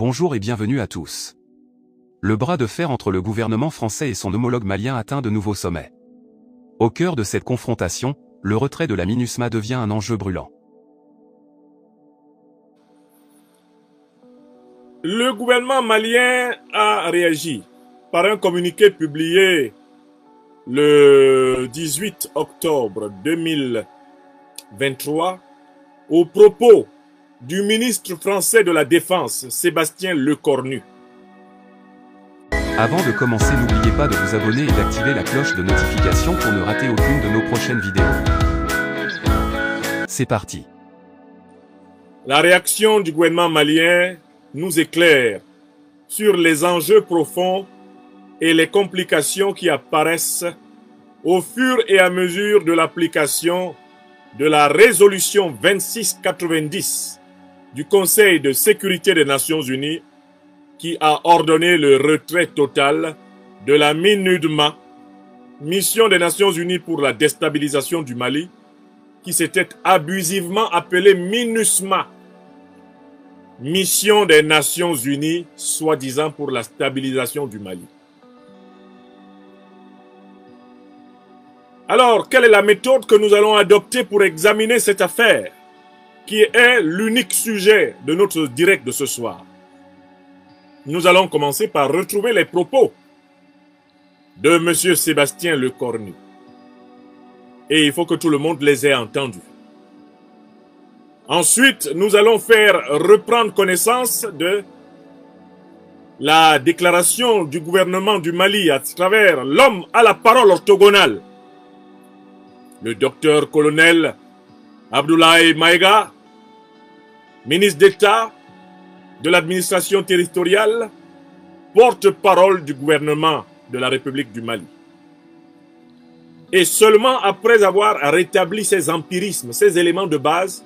Bonjour et bienvenue à tous. Le bras de fer entre le gouvernement français et son homologue malien atteint de nouveaux sommets. Au cœur de cette confrontation, le retrait de la MINUSMA devient un enjeu brûlant. Le gouvernement malien a réagi par un communiqué publié le 18 octobre 2023 au propos du ministre français de la Défense, Sébastien Lecornu. Avant de commencer, n'oubliez pas de vous abonner et d'activer la cloche de notification pour ne rater aucune de nos prochaines vidéos. C'est parti. La réaction du gouvernement malien nous éclaire sur les enjeux profonds et les complications qui apparaissent au fur et à mesure de l'application de la résolution 2690 du Conseil de sécurité des Nations Unies qui a ordonné le retrait total de la MINUSMA, mission des Nations Unies pour la déstabilisation du Mali, qui s'était abusivement appelée MINUSMA, mission des Nations Unies, soi-disant pour la stabilisation du Mali. Alors, quelle est la méthode que nous allons adopter pour examiner cette affaire, qui est l'unique sujet de notre direct de ce soir? Nous allons commencer par retrouver les propos de M. Sébastien Lecornu. Et il faut que tout le monde les ait entendus. Ensuite, nous allons faire reprendre connaissance de la déclaration du gouvernement du Mali à travers l'homme à la parole orthogonale, le docteur-colonel Abdoulaye Maïga, ministre d'État de l'administration territoriale, porte-parole du gouvernement de la République du Mali. Et seulement après avoir rétabli ces empirismes, ces éléments de base,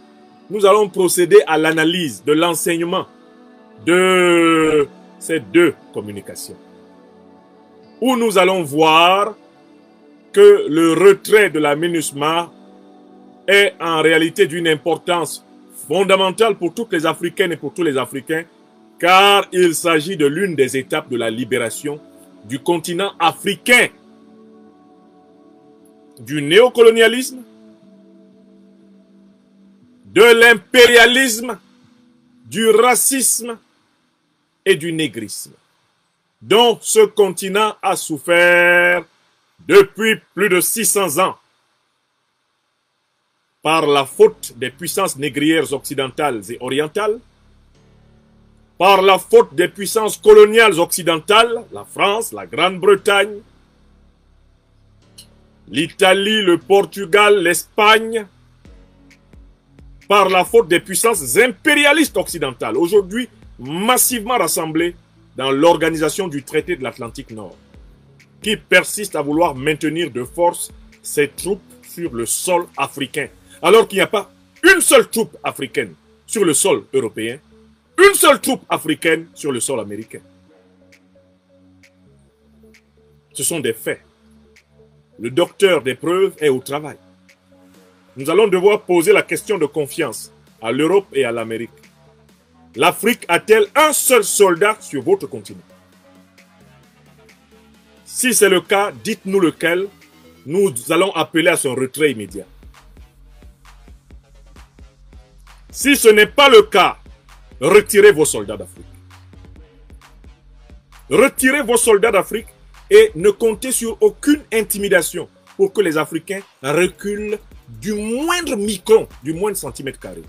nous allons procéder à l'analyse de l'enseignement de ces deux communications, où nous allons voir que le retrait de la MINUSMA est en réalité d'une importance fondamentale pour toutes les Africaines et pour tous les Africains, car il s'agit de l'une des étapes de la libération du continent africain du néocolonialisme, de l'impérialisme, du racisme et du négrisme, dont ce continent a souffert depuis plus de 600 ans par la faute des puissances négrières occidentales et orientales, par la faute des puissances coloniales occidentales, la France, la Grande-Bretagne, l'Italie, le Portugal, l'Espagne, par la faute des puissances impérialistes occidentales, aujourd'hui massivement rassemblées dans l'organisation du traité de l'Atlantique Nord, qui persiste à vouloir maintenir de force ses troupes sur le sol africain, alors qu'il n'y a pas une seule troupe africaine sur le sol européen, une seule troupe africaine sur le sol américain. Ce sont des faits. Le docteur des preuves est au travail. Nous allons devoir poser la question de confiance à l'Europe et à l'Amérique. L'Afrique a-t-elle un seul soldat sur votre continent? Si c'est le cas, dites-nous lequel. Nous allons appeler à son retrait immédiat. Si ce n'est pas le cas, retirez vos soldats d'Afrique. Retirez vos soldats d'Afrique et ne comptez sur aucune intimidation pour que les Africains reculent du moindre micron, du moindre centimètre carré.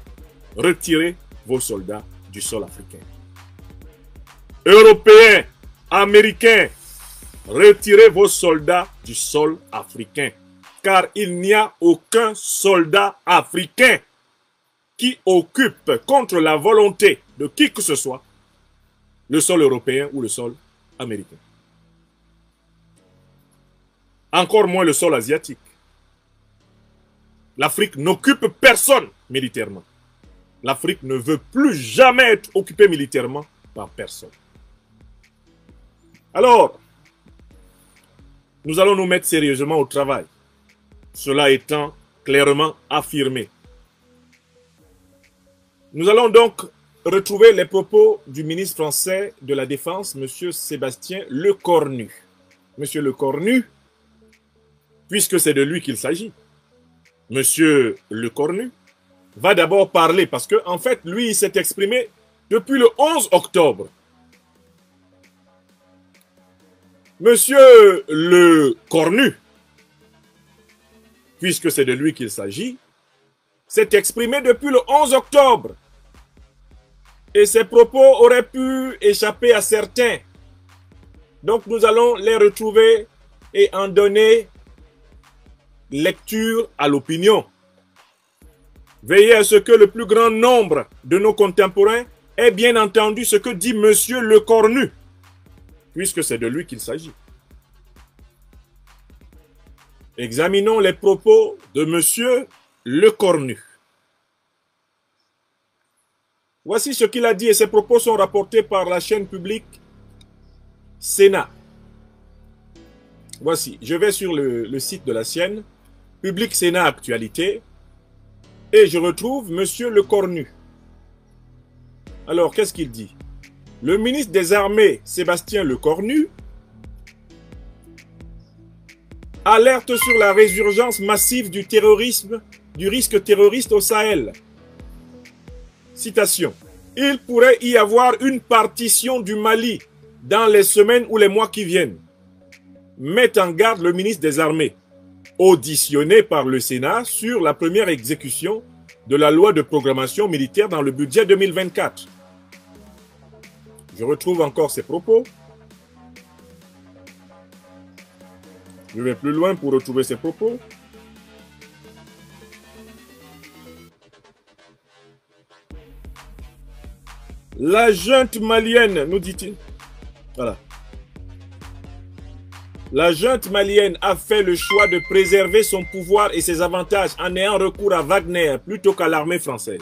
Retirez vos soldats du sol africain. Européens, Américains, retirez vos soldats du sol africain, car il n'y a aucun soldat africain qui occupe contre la volonté de qui que ce soit le sol européen ou le sol américain. Encore moins le sol asiatique. L'Afrique n'occupe personne militairement. L'Afrique ne veut plus jamais être occupée militairement par personne. Alors, nous allons nous mettre sérieusement au travail, cela étant clairement affirmé. Nous allons donc retrouver les propos du ministre français de la Défense, M. Sébastien Lecornu. M. Lecornu, puisque c'est de lui qu'il s'agit, M. Lecornu va d'abord parler, parce qu'en fait, lui, il s'est exprimé depuis le 11 octobre. Monsieur Lecornu, puisque c'est de lui qu'il s'agit, s'est exprimé depuis le 11 octobre. Et ses propos auraient pu échapper à certains. Donc nous allons les retrouver et en donner lecture à l'opinion. Veillez à ce que le plus grand nombre de nos contemporains ait bien entendu ce que dit Monsieur Lecornu, puisque c'est de lui qu'il s'agit. Examinons les propos de Monsieur Lecornu. Voici ce qu'il a dit et ses propos sont rapportés par la chaîne publique Sénat. Voici, je vais sur le site de la chaîne Public Sénat Actualité et je retrouve Monsieur Lecornu. Alors, qu'est-ce qu'il dit? Le ministre des Armées, Sébastien Lecornu, alerte sur la résurgence massive du terrorisme, du risque terroriste au Sahel. Citation. Il pourrait y avoir une partition du Mali dans les semaines ou les mois qui viennent. Met en garde le ministre des Armées, auditionné par le Sénat sur la première exécution de la loi de programmation militaire dans le budget 2024. Je retrouve encore ses propos. Je vais plus loin pour retrouver ses propos. La junte malienne, nous dit-il. Voilà. La junte malienne a fait le choix de préserver son pouvoir et ses avantages en ayant recours à Wagner plutôt qu'à l'armée française.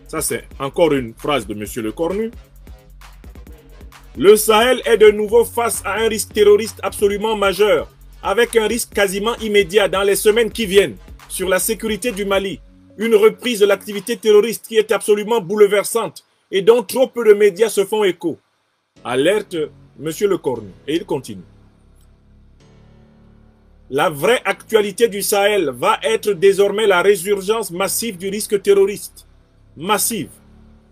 Ça, c'est encore une phrase de M. Lecornu. Le Sahel est de nouveau face à un risque terroriste absolument majeur, avec un risque quasiment immédiat dans les semaines qui viennent sur la sécurité du Mali. Une reprise de l'activité terroriste qui est absolument bouleversante et dont trop peu de médias se font écho. Alerte M. Lecornu. Et il continue. La vraie actualité du Sahel va être désormais la résurgence massive du risque terroriste. Massive.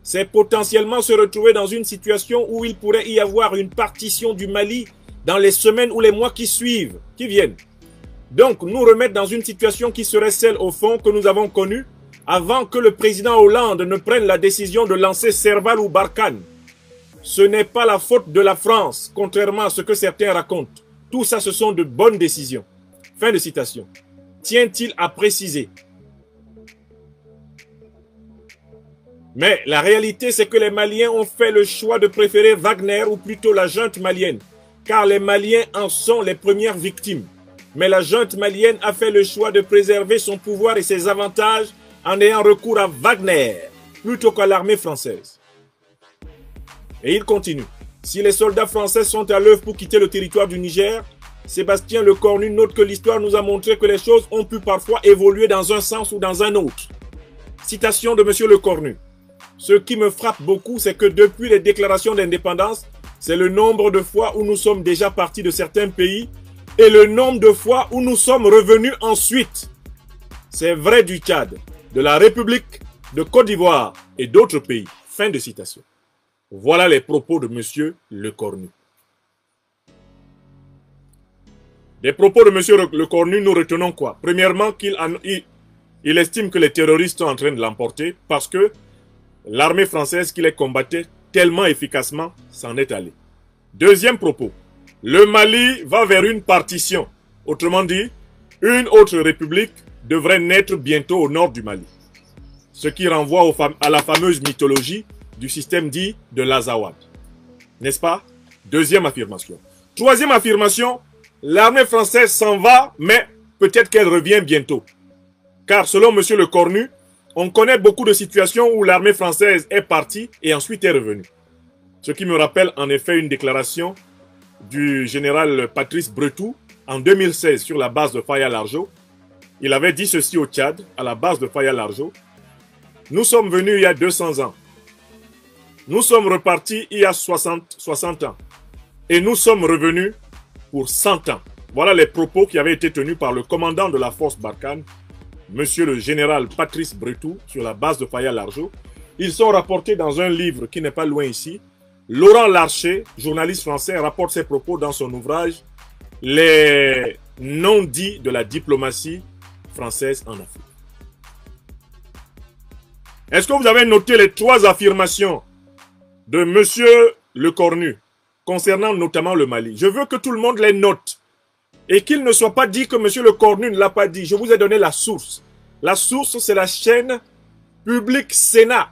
C'est potentiellement se retrouver dans une situation où il pourrait y avoir une partition du Mali dans les semaines ou les mois qui suivent, qui viennent. Donc, nous remettre dans une situation qui serait celle, au fond, que nous avons connue avant que le président Hollande ne prenne la décision de lancer Serval ou Barkhane. Ce n'est pas la faute de la France, contrairement à ce que certains racontent. Tout ça, ce sont de bonnes décisions. Fin de citation. Tient-il à préciser? Mais la réalité, c'est que les Maliens ont fait le choix de préférer Wagner ou plutôt la junte malienne, car les Maliens en sont les premières victimes. Mais la junte malienne a fait le choix de préserver son pouvoir et ses avantages en ayant recours à Wagner plutôt qu'à l'armée française. Et il continue. Si les soldats français sont à l'œuvre pour quitter le territoire du Niger, Sébastien Lecornu note que l'histoire nous a montré que les choses ont pu parfois évoluer dans un sens ou dans un autre. Citation de M. Lecornu. Ce qui me frappe beaucoup, c'est que depuis les déclarations d'indépendance, c'est le nombre de fois où nous sommes déjà partis de certains pays et le nombre de fois où nous sommes revenus ensuite. C'est vrai du Tchad, de la République, de Côte d'Ivoire et d'autres pays. Fin de citation. Voilà les propos de M. Lecornu. Des propos de M. Lecornu, nous retenons quoi? Premièrement, qu'il estime que les terroristes sont en train de l'emporter parce que l'armée française qui les combattait tellement efficacement s'en est allée. Deuxième propos, le Mali va vers une partition. Autrement dit, une autre république devrait naître bientôt au nord du Mali. Ce qui renvoie à la fameuse mythologie du système dit de l'Azawad. N'est-ce pas? Deuxième affirmation. Troisième affirmation, l'armée française s'en va, mais peut-être qu'elle revient bientôt. Car selon M. Lecornu, on connaît beaucoup de situations où l'armée française est partie et ensuite est revenue. Ce qui me rappelle en effet une déclaration du général Patrice Bretou en 2016 sur la base de Faya-Largeau. Il avait dit ceci au Tchad, à la base de Faya-Largeau. Nous sommes venus il y a 200 ans. Nous sommes repartis il y a 60 ans. Et nous sommes revenus pour 100 ans. Voilà les propos qui avaient été tenus par le commandant de la force Barkhane, monsieur le général Patrice Bretou, sur la base de Faya Largeau. Ils sont rapportés dans un livre qui n'est pas loin ici. Laurent Larcher, journaliste français, rapporte ces propos dans son ouvrage « Les non-dits de la diplomatie française en Afrique ». Est-ce que vous avez noté les 3 affirmations de monsieur Lecornu concernant notamment le Mali? Je veux que tout le monde les note et qu'il ne soit pas dit que monsieur Lecornu ne l'a pas dit. Je vous ai donné la source. La source, c'est la chaîne Public Sénat.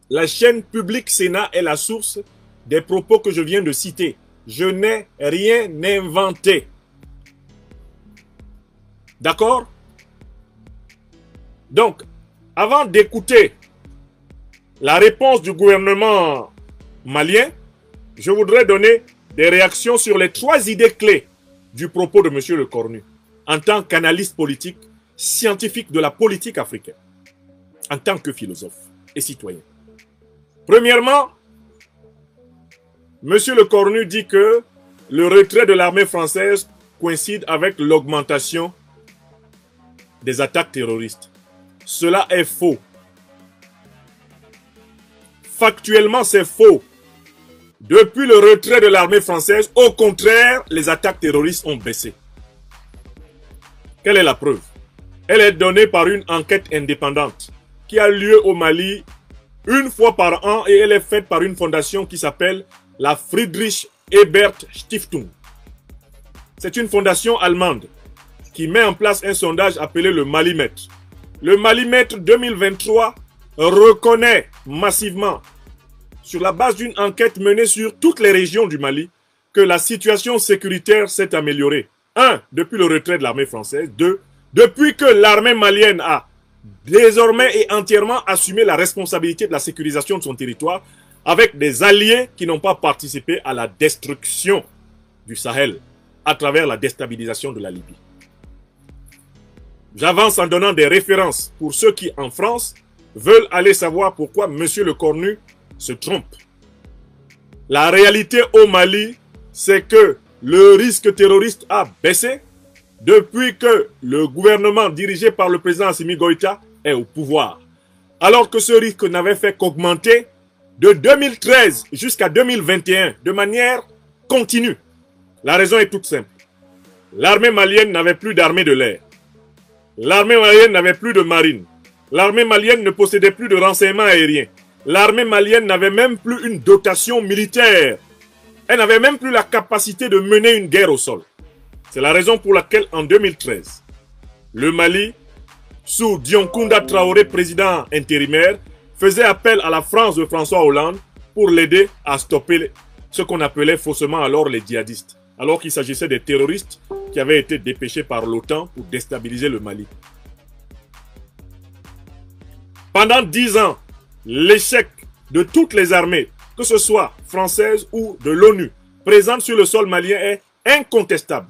La chaîne Public Sénat est la source des propos que je viens de citer. Je n'ai rien inventé. D'accord? Donc, avant d'écouter la réponse du gouvernement malien, je voudrais donner des réactions sur les 3 idées clés du propos de M. Lecornu, en tant qu'analyste politique, scientifique de la politique africaine, en tant que philosophe et citoyen. Premièrement, M. Lecornu dit que le retrait de l'armée française coïncide avec l'augmentation des attaques terroristes. Cela est faux. Factuellement, c'est faux. Depuis le retrait de l'armée française, au contraire, les attaques terroristes ont baissé. Quelle est la preuve? Elle est donnée par une enquête indépendante qui a lieu au Mali une fois par an et elle est faite par une fondation qui s'appelle la Friedrich Ebert Stiftung. C'est une fondation allemande qui met en place un sondage appelé le Malimètre. Le Malimètre 2023 reconnaît massivement, sur la base d'une enquête menée sur toutes les régions du Mali, que la situation sécuritaire s'est améliorée. 1. Depuis le retrait de l'armée française. 2. Depuis que l'armée malienne a désormais et entièrement assumé la responsabilité de la sécurisation de son territoire avec des alliés qui n'ont pas participé à la destruction du Sahel à travers la déstabilisation de la Libye. J'avance en donnant des références pour ceux qui, en France, veulent aller savoir pourquoi M. Lecornu se trompe. La réalité au Mali, c'est que le risque terroriste a baissé depuis que le gouvernement dirigé par le président Assimi Goïta est au pouvoir. Alors que ce risque n'avait fait qu'augmenter de 2013 jusqu'à 2021 de manière continue. La raison est toute simple. L'armée malienne n'avait plus d'armée de l'air. L'armée malienne n'avait plus de marine. L'armée malienne ne possédait plus de renseignements aériens. L'armée malienne n'avait même plus une dotation militaire. Elle n'avait même plus la capacité de mener une guerre au sol. C'est la raison pour laquelle, en 2013, le Mali, sous Dioncounda Traoré, président intérimaire, faisait appel à la France de François Hollande pour l'aider à stopper ce qu'on appelait faussement alors les djihadistes, alors qu'il s'agissait des terroristes qui avaient été dépêchés par l'OTAN pour déstabiliser le Mali. Pendant 10 ans, l'échec de toutes les armées, que ce soit françaises ou de l'ONU, présentes sur le sol malien est incontestable.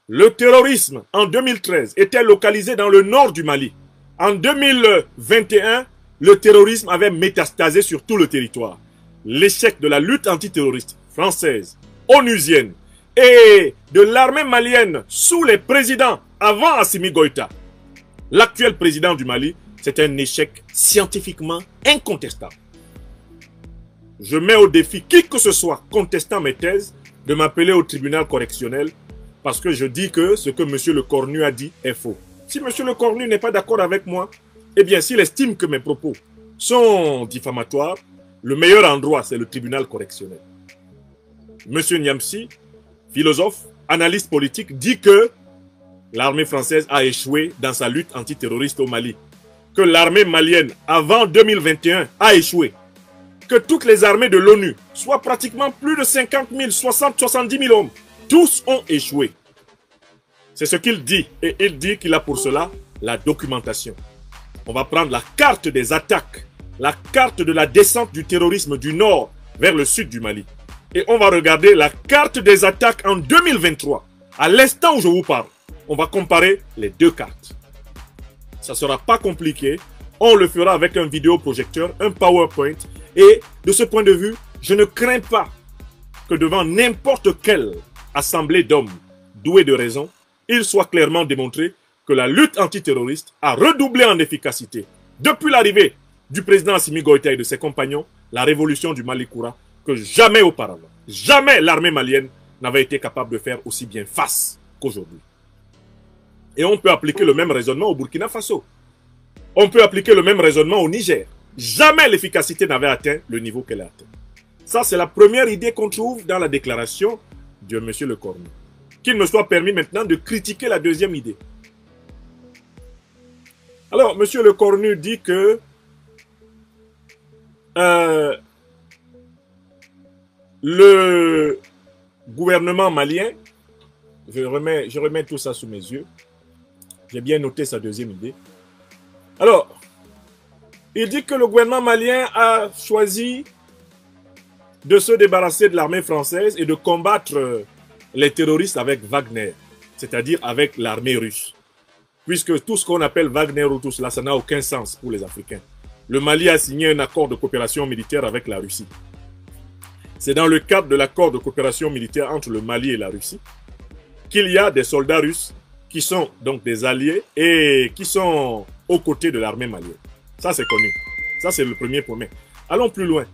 Le terrorisme, en 2013, était localisé dans le nord du Mali. En 2021, le terrorisme avait métastasé sur tout le territoire. L'échec de la lutte antiterroriste française, onusienne et de l'armée malienne sous les présidents avant Assimi Goïta, l'actuel président du Mali, c'est un échec scientifiquement incontestable. Je mets au défi qui que ce soit contestant mes thèses de m'appeler au tribunal correctionnel parce que je dis que ce que M. Lecornu a dit est faux. Si M. Lecornu n'est pas d'accord avec moi, eh bien s'il estime que mes propos sont diffamatoires, le meilleur endroit c'est le tribunal correctionnel. M. Niamsi, philosophe, analyste politique, dit que l'armée française a échoué dans sa lutte antiterroriste au Mali. Que l'armée malienne, avant 2021, a échoué. Que toutes les armées de l'ONU, soit pratiquement plus de 50 000, 60, 70 000 hommes, tous ont échoué. C'est ce qu'il dit. Et il dit qu'il a pour cela la documentation. On va prendre la carte des attaques, la carte de la descente du terrorisme du nord vers le sud du Mali. Et on va regarder la carte des attaques en 2023. À l'instant où je vous parle, on va comparer les deux cartes. Ça ne sera pas compliqué. On le fera avec un vidéoprojecteur, un PowerPoint Et de ce point de vue, je ne crains pas que devant n'importe quelle assemblée d'hommes doués de raison, il soit clairement démontré que la lutte antiterroriste a redoublé en efficacité depuis l'arrivée du président Assimi Goïta et de ses compagnons, la révolution du Malikoura, que jamais auparavant, jamais l'armée malienne n'avait été capable de faire aussi bien face qu'aujourd'hui. Et on peut appliquer le même raisonnement au Burkina Faso. On peut appliquer le même raisonnement au Niger. Jamais l'efficacité n'avait atteint le niveau qu'elle a atteint. Ça, c'est la première idée qu'on trouve dans la déclaration de M. Le Cornu. Qu'il me soit permis maintenant de critiquer la deuxième idée. Alors, M. Le Cornu dit que le gouvernement malien, je remets tout ça sous mes yeux, j'ai bien noté sa deuxième idée. Alors, il dit que le gouvernement malien a choisi de se débarrasser de l'armée française et de combattre les terroristes avec Wagner, c'est-à-dire avec l'armée russe. Puisque tout ce qu'on appelle Wagner ou tout cela, ça n'a aucun sens pour les Africains. Le Mali a signé un accord de coopération militaire avec la Russie. C'est dans le cadre de l'accord de coopération militaire entre le Mali et la Russie qu'il y a des soldats russes qui sont donc des alliés et qui sont aux côtés de l'armée malienne. Ça, c'est connu. Ça, c'est le premier point. Allons plus loin.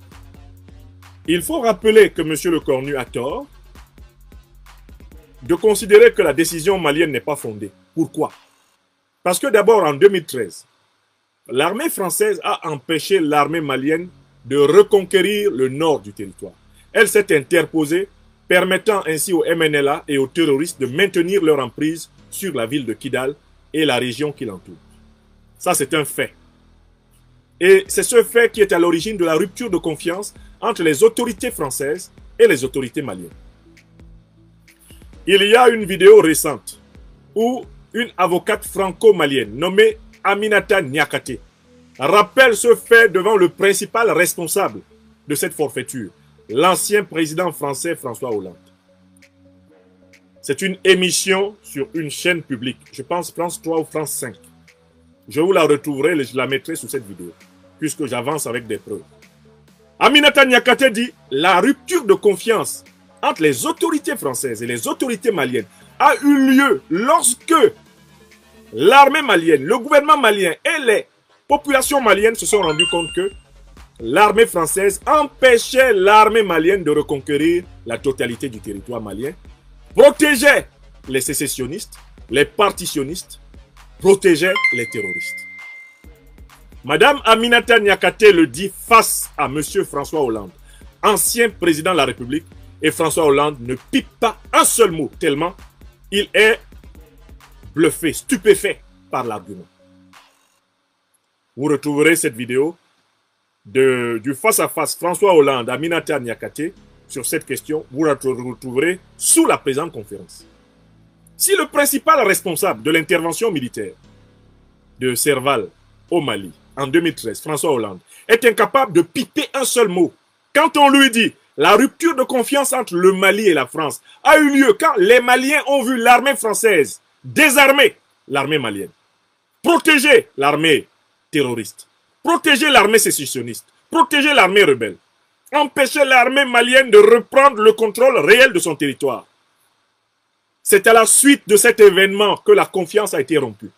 Il faut rappeler que M. Le Cornu a tort de considérer que la décision malienne n'est pas fondée. Pourquoi? Parce que d'abord, en 2013, l'armée française a empêché l'armée malienne de reconquérir le nord du territoire. Elle s'est interposée, permettant ainsi au MNLA et aux terroristes de maintenir leur emprise sur la ville de Kidal et la région qui l'entoure. Ça, c'est un fait. Et c'est ce fait qui est à l'origine de la rupture de confiance entre les autorités françaises et les autorités maliennes. Il y a une vidéo récente où une avocate franco-malienne nommée Aminata Niakate rappelle ce fait devant le principal responsable de cette forfaiture, l'ancien président français François Hollande. C'est une émission sur une chaîne publique, je pense France 3 ou France 5. Je vous la retrouverai et je la mettrai sous cette vidéo, puisque j'avance avec des preuves. Aminata Niakate dit « La rupture de confiance entre les autorités françaises et les autorités maliennes a eu lieu lorsque l'armée malienne, le gouvernement malien et les populations maliennes se sont rendus compte que l'armée française empêchait l'armée malienne de reconquérir la totalité du territoire malien, protégeait les sécessionnistes, les partitionnistes, protégeait les terroristes. Madame Aminata Niakate le dit face à M. François Hollande, ancien président de la République, et François Hollande ne pipe pas un seul mot, tellement il est bluffé, stupéfait par l'argument. Vous retrouverez cette vidéo du face-à-face François Hollande à Aminata Niakate sur cette question. Vous la retrouverez sous la présente conférence. Si le principal responsable de l'intervention militaire de Serval au Mali en 2013, François Hollande, est incapable de piper un seul mot, quand on lui dit la rupture de confiance entre le Mali et la France a eu lieu quand les Maliens ont vu l'armée française désarmer l'armée malienne, protéger l'armée terroriste, protéger l'armée sécessionniste, protéger l'armée rebelle, empêcher l'armée malienne de reprendre le contrôle réel de son territoire. C'est à la suite de cet événement que la confiance a été rompue.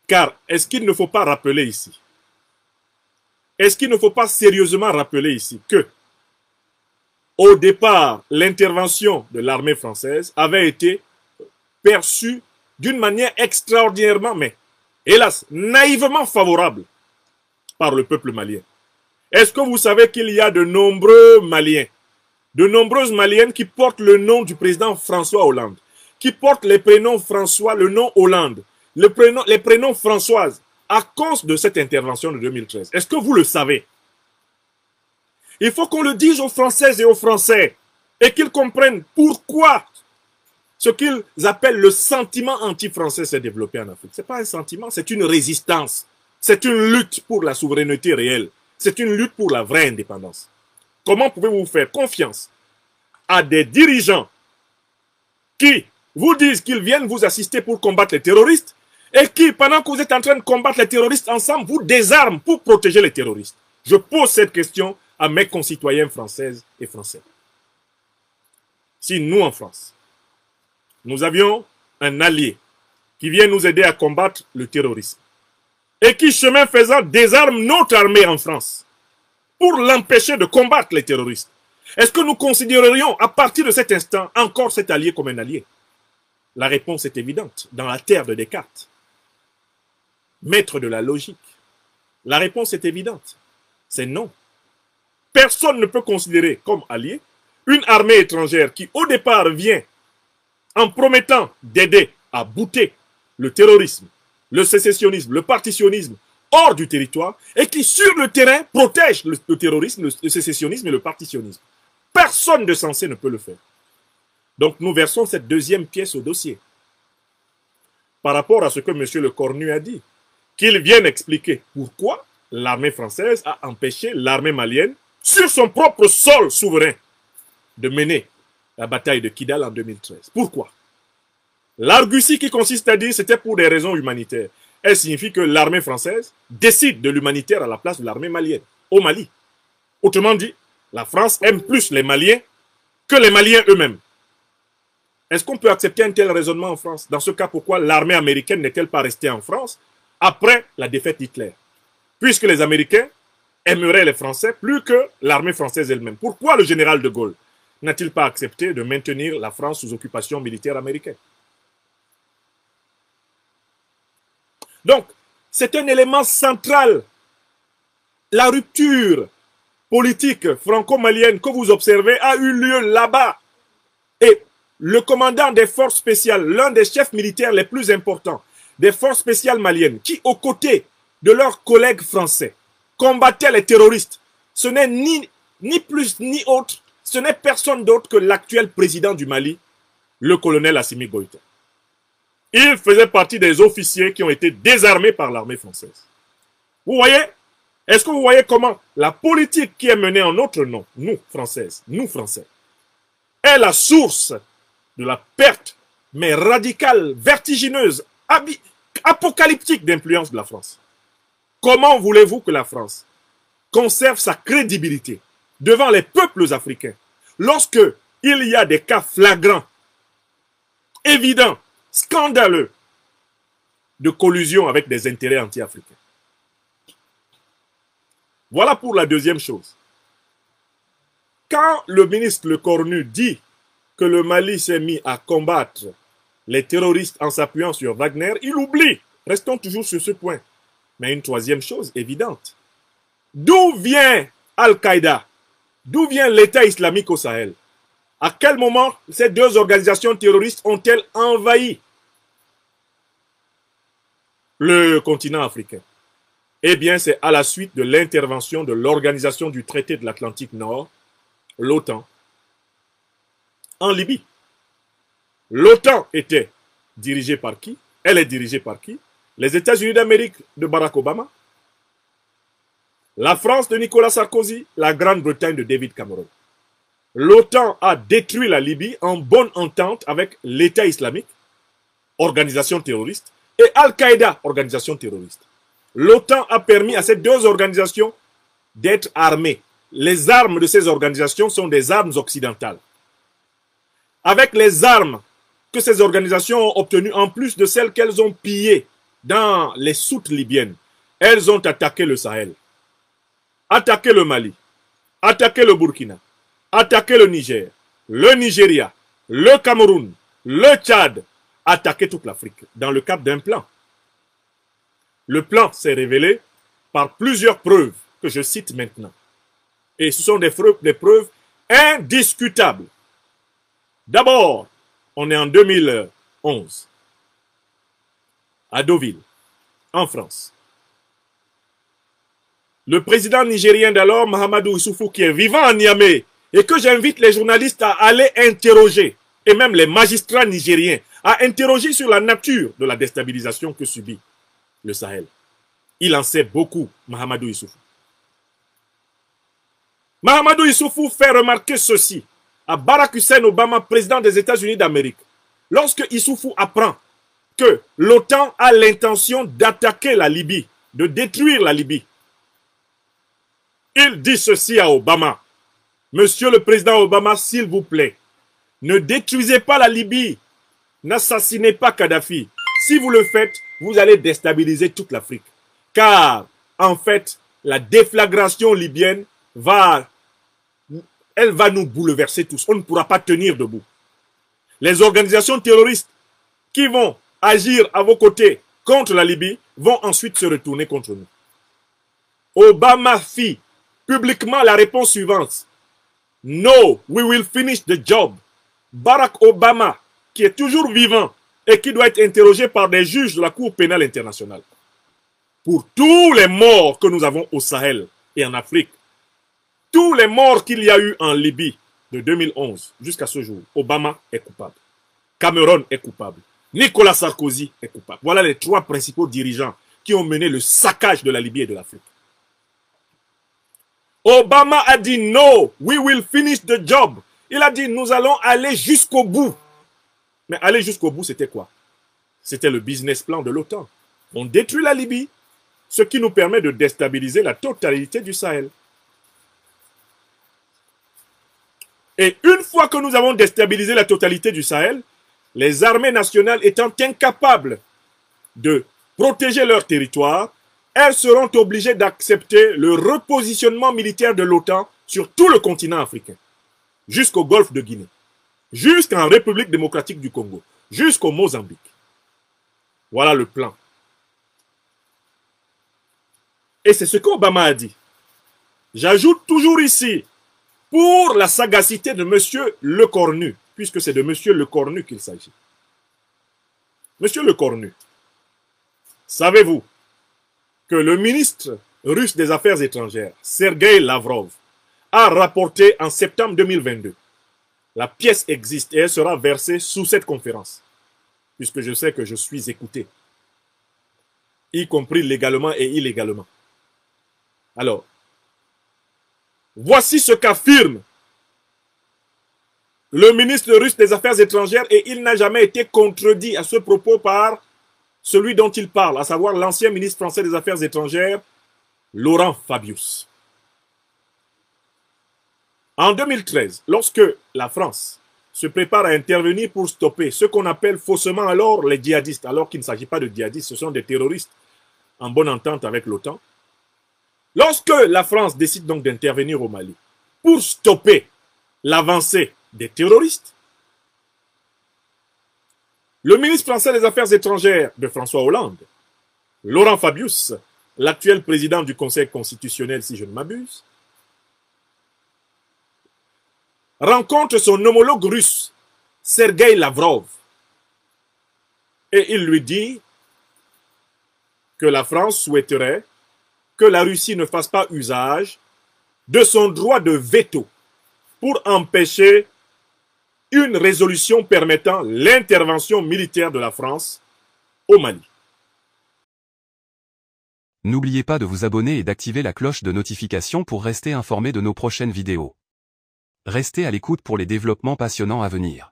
Car est-ce qu'il ne faut pas rappeler ici, est-ce qu'il ne faut pas sérieusement rappeler ici que, au départ, l'intervention de l'armée française avait été perçue d'une manière extraordinairement, mais hélas, naïvement favorable par le peuple malien. Est-ce que vous savez qu'il y a de nombreux Maliens, de nombreuses Maliennes qui portent le nom du président François Hollande, qui portent les prénoms François, le nom Hollande, les prénoms Françoise, à cause de cette intervention de 2013. Est-ce que vous le savez? Il faut qu'on le dise aux Françaises et aux Français et qu'ils comprennent pourquoi ce qu'ils appellent le sentiment anti-français s'est développé en Afrique. Ce n'est pas un sentiment, c'est une résistance. C'est une lutte pour la souveraineté réelle. C'est une lutte pour la vraie indépendance. Comment pouvez-vous faire confiance à des dirigeants qui vous disent qu'ils viennent vous assister pour combattre les terroristes et qui, pendant que vous êtes en train de combattre les terroristes ensemble, vous désarment pour protéger les terroristes? Je pose cette question à mes concitoyens françaises et français. Si nous, en France, nous avions un allié qui vient nous aider à combattre le terrorisme et qui, chemin faisant, désarme notre armée en France pour l'empêcher de combattre les terroristes, est-ce que nous considérerions à partir de cet instant encore cet allié comme un allié? La réponse est évidente, dans la terre de Descartes. Maître de la logique. La réponse est évidente. C'est non. Personne ne peut considérer comme allié une armée étrangère qui, au départ, vient en promettant d'aider à bouter le terrorisme, le sécessionnisme, le partitionnisme hors du territoire et qui, sur le terrain, protège le terrorisme, le sécessionnisme et le partitionnisme. Personne de censé ne peut le faire. Donc, nous versons cette deuxième pièce au dossier. Par rapport à ce que M. Le Cornu a dit, qu'il vienne expliquer pourquoi l'armée française a empêché l'armée malienne, sur son propre sol souverain, de mener la bataille de Kidal en 2013. Pourquoi? L'argutie qui consiste à dire que c'était pour des raisons humanitaires. Elle signifie que l'armée française décide de l'humanitaire à la place de l'armée malienne, au Mali. Autrement dit, la France aime plus les Maliens que les Maliens eux-mêmes. Est-ce qu'on peut accepter un tel raisonnement en France? Dans ce cas, pourquoi l'armée américaine n'est-elle pas restée en France après la défaite d'Hitler? Puisque les Américains aimeraient les Français plus que l'armée française elle-même. Pourquoi le général de Gaulle n'a-t-il pas accepté de maintenir la France sous occupation militaire américaine? Donc, c'est un élément central. La rupture politique franco-malienne que vous observez a eu lieu là-bas. Et le commandant des forces spéciales, l'un des chefs militaires les plus importants des forces spéciales maliennes, qui, aux côtés de leurs collègues français, combattaient les terroristes, ce n'est ni plus ni autre, ce n'est personne d'autre que l'actuel président du Mali, le colonel Assimi Goïta. Il faisait partie des officiers qui ont été désarmés par l'armée française. Vous voyez? Est-ce que vous voyez comment la politique qui est menée en notre nom, nous, Françaises, nous, Français, est la source de la perte, mais radicale, vertigineuse, apocalyptique d'influence de la France? Comment voulez-vous que la France conserve sa crédibilité devant les peuples africains lorsque il y a des cas flagrants, évidents, scandaleux de collusion avec des intérêts anti-africains? Voilà pour la deuxième chose. Quand le ministre Le Cornu dit que le Mali s'est mis à combattre les terroristes en s'appuyant sur Wagner, il oublie. Restons toujours sur ce point. Mais une troisième chose évidente. D'où vient Al-Qaïda? D'où vient l'État islamique au Sahel? À quel moment ces deux organisations terroristes ont-elles envahi le continent africain? Eh bien, c'est à la suite de l'intervention de l'Organisation du Traité de l'Atlantique Nord, l'OTAN, en Libye. L'OTAN était dirigée par qui? Elle est dirigée par qui? Les États-Unis d'Amérique de Barack Obama, la France de Nicolas Sarkozy, la Grande-Bretagne de David Cameron. L'OTAN a détruit la Libye en bonne entente avec l'État islamique, organisation terroriste, et Al-Qaïda, organisation terroriste. L'OTAN a permis à ces deux organisations d'être armées. Les armes de ces organisations sont des armes occidentales. Avec les armes que ces organisations ont obtenues, en plus de celles qu'elles ont pillées dans les soutes libyennes, elles ont attaqué le Sahel, attaqué le Mali, attaqué le Burkina, attaqué le Niger, le Nigeria, le Cameroun, le Tchad, attaqué toute l'Afrique dans le cadre d'un plan. Le plan s'est révélé par plusieurs preuves que je cite maintenant. Et ce sont des preuves indiscutables. D'abord, on est en 2011, à Deauville, en France. Le président nigérien d'alors, Mahamadou Issoufou, qui est vivant à Niamey, et que j'invite les journalistes à aller interroger, et même les magistrats nigériens, à interroger sur la nature de la déstabilisation que subit le Sahel. Il en sait beaucoup, Mahamadou Issoufou. Mahamadou Issoufou fait remarquer ceci à Barack Hussein Obama, président des États-Unis d'Amérique. Lorsque Issoufou apprend que l'OTAN a l'intention d'attaquer la Libye, de détruire la Libye, Il dit ceci à Obama. Monsieur le président Obama, s'il vous plaît, ne détruisez pas la Libye. N'assassinez pas Kadhafi. Si vous le faites, vous allez déstabiliser toute l'Afrique. Car, en fait, la déflagration libyenne va nous bouleverser tous. On ne pourra pas tenir debout. Les organisations terroristes qui vont agir à vos côtés contre la Libye vont ensuite se retourner contre nous. Obama fit publiquement la réponse suivante. No, we will finish the job. Barack Obama, qui est toujours vivant et qui doit être interrogé par des juges de la Cour pénale internationale. Pour tous les morts que nous avons au Sahel et en Afrique, tous les morts qu'il y a eu en Libye de 2011 jusqu'à ce jour, Obama est coupable. Cameron est coupable. Nicolas Sarkozy est coupable. Voilà les trois principaux dirigeants qui ont mené le saccage de la Libye et de l'Afrique. Obama a dit no, we will finish the job. Il a dit nous allons aller jusqu'au bout. Mais aller jusqu'au bout, c'était quoi? C'était le business plan de l'OTAN. On détruit la Libye, ce qui nous permet de déstabiliser la totalité du Sahel. Et une fois que nous avons déstabilisé la totalité du Sahel, les armées nationales étant incapables de protéger leur territoire, elles seront obligées d'accepter le repositionnement militaire de l'OTAN sur tout le continent africain, jusqu'au golfe de Guinée, jusqu'en République démocratique du Congo, jusqu'au Mozambique. Voilà le plan. Et c'est ce qu'Obama a dit. J'ajoute toujours ici, pour la sagacité de M. Lecornu, puisque c'est de M. Lecornu qu'il s'agit. M. Lecornu, savez-vous que le ministre russe des Affaires étrangères, Sergueï Lavrov, a rapporté en septembre 2022. La pièce existe et elle sera versée sous cette conférence, puisque je sais que je suis écouté, y compris légalement et illégalement. Alors, voici ce qu'affirme le ministre russe des Affaires étrangères et il n'a jamais été contredit à ce propos par celui dont il parle, à savoir l'ancien ministre français des Affaires étrangères, Laurent Fabius. En 2013, lorsque la France se prépare à intervenir pour stopper ce qu'on appelle faussement alors les djihadistes, alors qu'il ne s'agit pas de djihadistes, ce sont des terroristes en bonne entente avec l'OTAN, lorsque la France décide donc d'intervenir au Mali pour stopper l'avancée des terroristes, le ministre français des Affaires étrangères de François Hollande, Laurent Fabius, l'actuel président du Conseil constitutionnel si je ne m'abuse, rencontre son homologue russe, Sergueï Lavrov, et il lui dit que la France souhaiterait que la Russie ne fasse pas usage de son droit de veto pour empêcher une résolution permettant l'intervention militaire de la France au Mali. N'oubliez pas de vous abonner et d'activer la cloche de notification pour rester informé de nos prochaines vidéos. Restez à l'écoute pour les développements passionnants à venir.